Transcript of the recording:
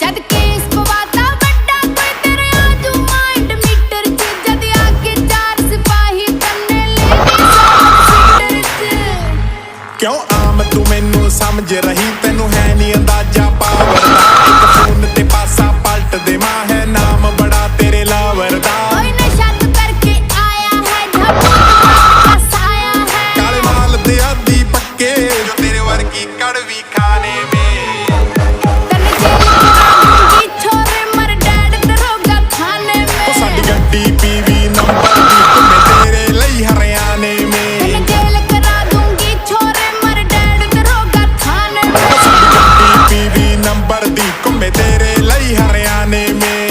जद केस पवाता वड्डा कोई तेरे आजू माइंड मीटर च जद आके 4 सिपाही तन्ने लेके क्यों आम तू मैनू समझ रही तेनू है नी अंदाजा पावर दा एक फोन ते पासा पलट दे मां है नाम बड़ा तेरे लावर दा कोई नशा तो करके आया है ढब्बा साया है काले माल दे आदि पक्के जो तेरे वर्गी कड़वी खाने में तन्ने जेल कराऊंगी छोरे मर डैड दरोगा थाने में ओ साडी गड्डी पीवी नंबर दी तुम्हें तेरे लई हरियाणे में तन्ने जेल करा दूंगी छोरे मर डैड दरोगा थाने में पीवी नंबर दी कुम्मे तेरे लई हरियाणे में